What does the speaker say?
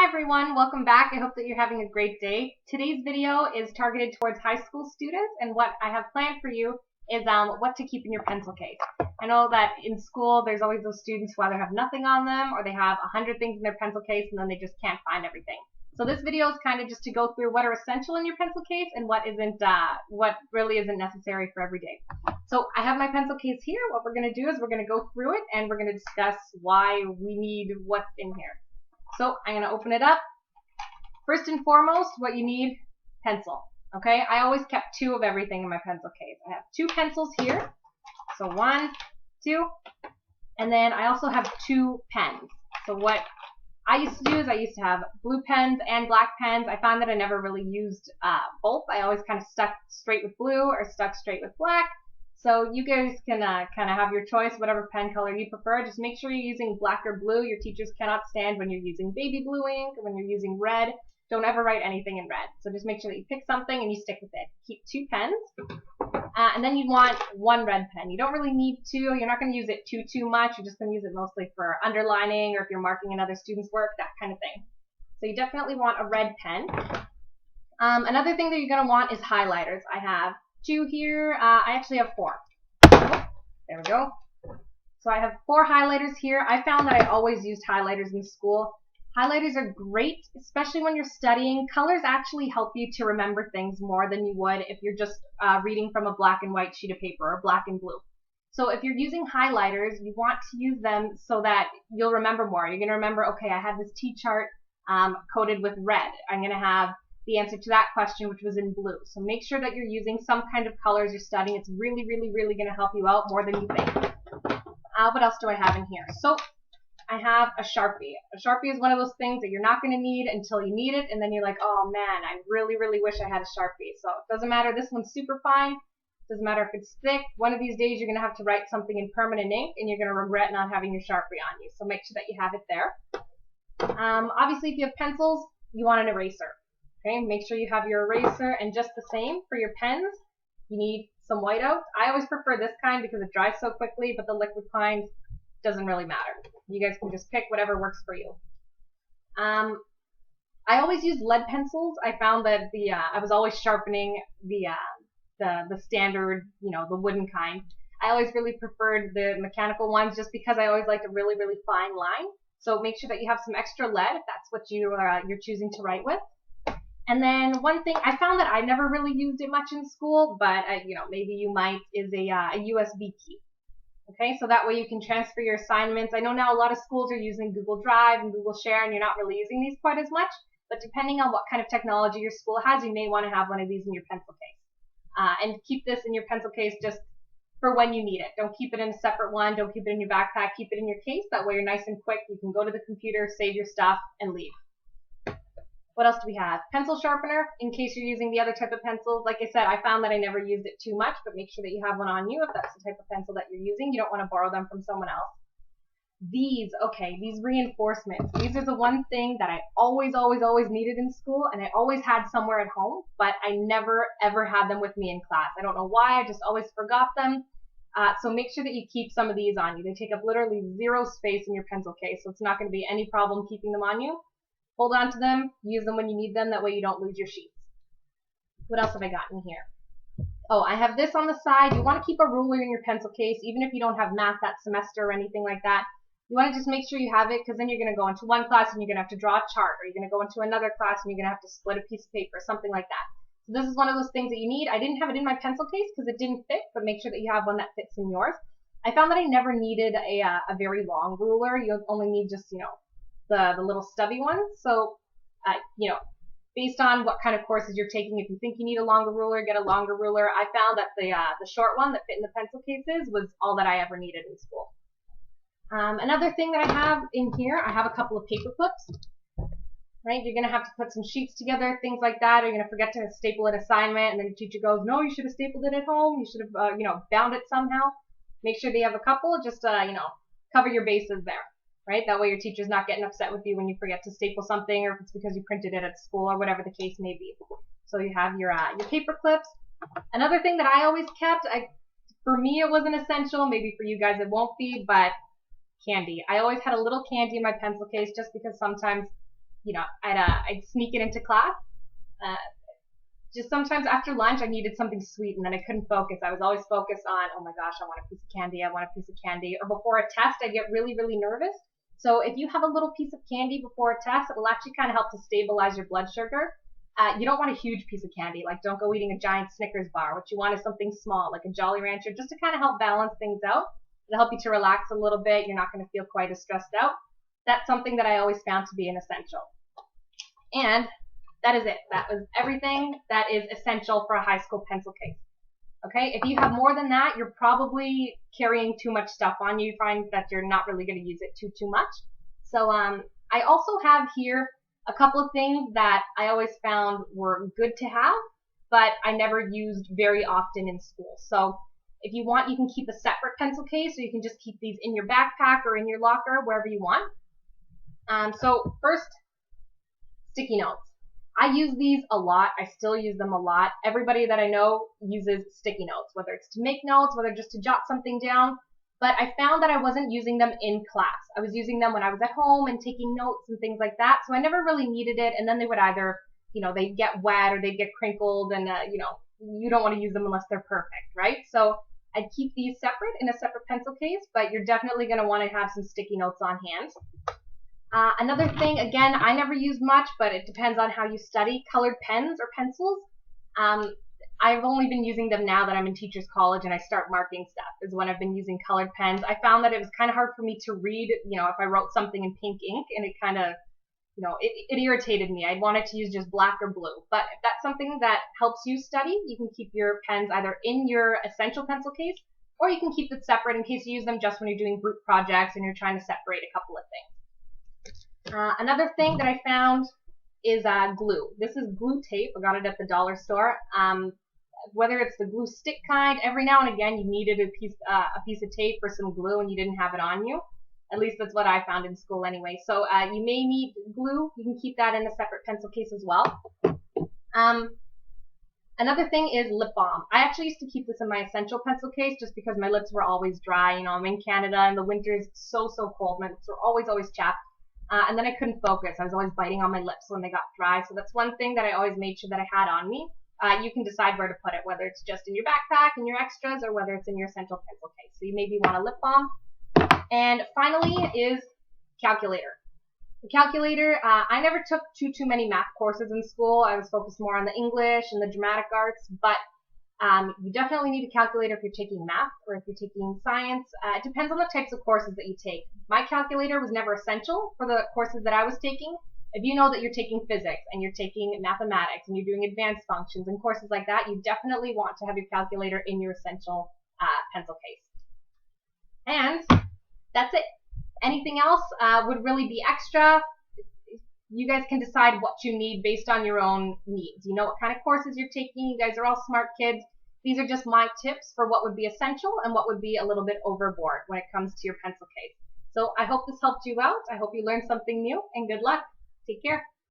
Hi everyone, welcome back. I hope that you're having a great day. Today's video is targeted towards high school students, and what I have planned for you is what to keep in your pencil case. I know that in school there's always those students who either have nothing on them or they have 100 things in their pencil case and then they just can't find everything. So this video is kind of just to go through what are essential in your pencil case and what really isn't necessary for every day. So I have my pencil case here. What we're going to do is we're going to go through it and we're going to discuss why we need what's in here. So I'm going to open it up. First and foremost, what you need, pencil. Okay, I always kept 2 of everything in my pencil case. I have 2 pencils here. So 1, 2, and then I also have 2 pens. So what I used to do is I used to have blue pens and black pens. I found that I never really used both. I always kind of stuck straight with blue or stuck straight with black. So you guys can kind of have your choice, whatever pen color you prefer. Just make sure you're using black or blue. Your teachers cannot stand when you're using baby blue ink or when you're using red. Don't ever write anything in red. So just make sure that you pick something and you stick with it. Keep 2 pens. And then you want 1 red pen. You don't really need 2. You're not going to use it too much. You're just going to use it mostly for underlining or if you're marking another student's work, that kind of thing. So you definitely want a red pen. Another thing that you're going to want is highlighters. I have 2 here. I actually have 4. There we go. So I have 4 highlighters here. I found that I always used highlighters in school. Highlighters are great, especially when you're studying. Colors actually help you to remember things more than you would if you're just reading from a black and white sheet of paper or black and blue. So if you're using highlighters, you want to use them so that you'll remember more. You're going to remember, okay, I had this T-chart coded with red. I'm going to have the answer to that question, which was in blue. So make sure that you're using some kind of colors you're studying. It's really going to help you out more than you think. What else do I have in here? So I have a Sharpie. A Sharpie is one of those things that you're not going to need until you need it, and then you're like, oh man, I really wish I had a Sharpie. So it doesn't matter. This one's super fine. Doesn't matter if it's thick. One of these days you're going to have to write something in permanent ink, and you're going to regret not having your Sharpie on you. So make sure that you have it there. Obviously, if you have pencils, you want an eraser. Okay, make sure you have your eraser, and just the same for your pens, you need some whiteout. I always prefer this kind because it dries so quickly, but the liquid kind doesn't really matter. You guys can just pick whatever works for you. I always use lead pencils. I found that I was always sharpening the standard, the wooden kind. I always really preferred the mechanical ones just because I always liked a really fine line. So make sure that you have some extra lead if that's what you're choosing to write with. And then one thing I found that I never really used it much in school, but maybe you might, is a USB key. Okay, so that way you can transfer your assignments. I know now a lot of schools are using Google Drive and Google Share, and you're not really using these quite as much. But depending on what kind of technology your school has, you may want to have one of these in your pencil case. And keep this in your pencil case just for when you need it. Don't keep it in a separate one. Don't keep it in your backpack. Keep it in your case. That way you're nice and quick. You can go to the computer, save your stuff, and leave. What else do we have? Pencil sharpener, in case you're using the other type of pencils. Like I said, I found that I never used it too much, but make sure that you have one on you if that's the type of pencil that you're using. You don't want to borrow them from someone else. These reinforcements. These are the one thing that I always needed in school, and I always had somewhere at home, but I never ever had them with me in class. I don't know why, I just always forgot them. So make sure that you keep some of these on you. They take up literally 0 space in your pencil case, so it's not going to be any problem keeping them on you. Hold on to them, use them when you need them, that way you don't lose your sheets. What else have I got in here? Oh, I have this on the side. You want to keep a ruler in your pencil case, even if you don't have math that semester or anything like that. You want to just make sure you have it, because then you're going to go into one class and you're going to have to draw a chart, or you're going to go into another class and you're going to have to split a piece of paper, something like that. So this is one of those things that you need. I didn't have it in my pencil case because it didn't fit, but make sure that you have one that fits in yours. I found that I never needed a very long ruler. You only need just, the little stubby ones. So, based on what kind of courses you're taking, if you think you need a longer ruler, get a longer ruler. I found that the short one that fit in the pencil cases was all that I ever needed in school. Another thing that I have in here, I have a couple of paper clips. Right, you're going to have to put some sheets together, things like that. Or you're going to forget to staple an assignment, and then your teacher goes, no, you should have stapled it at home. You should have, bound it somehow. Make sure that you have a couple, just, cover your bases there. Right, that way your teacher's not getting upset with you when you forget to staple something, or if it's because you printed it at school, or whatever the case may be. So you have your paper clips. Another thing that I always kept, for me it wasn't essential, maybe for you guys it won't be, but candy. I always had a little candy in my pencil case just because sometimes I'd sneak it into class. Just sometimes after lunch, I needed something sweet, and then I couldn't focus. I was always focused on, oh my gosh, I want a piece of candy, I want a piece of candy. Or before a test, I get really, really nervous. So if you have a little piece of candy before a test, it will actually kind of help to stabilize your blood sugar. You don't want a huge piece of candy, like don't go eating a giant Snickers bar. What you want is something small, like a Jolly Rancher, just to kind of help balance things out. It'll help you to relax a little bit. You're not going to feel quite as stressed out. That's something that I always found to be an essential. And that is it. That was everything that is essential for a high school pencil case. Okay, if you have more than that, you're probably carrying too much stuff on you. You find that you're not really going to use it too much. So I also have here a couple of things that I always found were good to have, but I never used very often in school. So if you want, you can keep a separate pencil case, or you can just keep these in your backpack or in your locker, wherever you want. So first, sticky notes. I use these a lot. I still use them a lot. Everybody that I know uses sticky notes, whether it's to make notes, whether just to jot something down. But I found that I wasn't using them in class. I was using them when I was at home and taking notes and things like that. So I never really needed it. And then they would either, they'd get wet or they'd get crinkled, and you don't want to use them unless they're perfect, right? So I'd keep these separate in a separate pencil case, but you're definitely going to want to have some sticky notes on hand. Another thing, again, I never use much, but it depends on how you study, colored pens or pencils. I've only been using them now that I'm in teacher's college and I start marking stuff, is when I've been using colored pens. I found that it was kind of hard for me to read, if I wrote something in pink ink, and it kind of, it irritated me. I wanted to use just black or blue. But if that's something that helps you study, you can keep your pens either in your essential pencil case, or you can keep it separate in case you use them just when you're doing group projects and you're trying to separate a couple of things. Another thing that I found is glue. This is glue tape. I got it at the dollar store. Whether it's the glue stick kind, every now and again you needed a piece of tape or some glue and you didn't have it on you. At least that's what I found in school anyway. So you may need glue. You can keep that in a separate pencil case as well. Another thing is lip balm. I actually used to keep this in my essential pencil case just because my lips were always dry. I'm in Canada and the winter is so cold. My lips were always chapped. And then I couldn't focus. I was always biting on my lips when they got dry. So that's one thing that I always made sure that I had on me. You can decide where to put it, whether it's just in your backpack, in your extras, or whether it's in your essential pencil case. So you maybe want a lip balm. And finally is calculator. The calculator, I never took too many math courses in school. I was focused more on the English and the dramatic arts, but you definitely need a calculator if you're taking math or if you're taking science. It depends on the types of courses that you take. My calculator was never essential for the courses that I was taking. If you know that you're taking physics and you're taking mathematics and you're doing advanced functions and courses like that, you definitely want to have your calculator in your essential pencil case. And that's it. Anything else would really be extra. You guys can decide what you need based on your own needs. You know what kind of courses you're taking. You guys are all smart kids. These are just my tips for what would be essential and what would be a little bit overboard when it comes to your pencil case. So I hope this helped you out. I hope you learned something new, and good luck. Take care.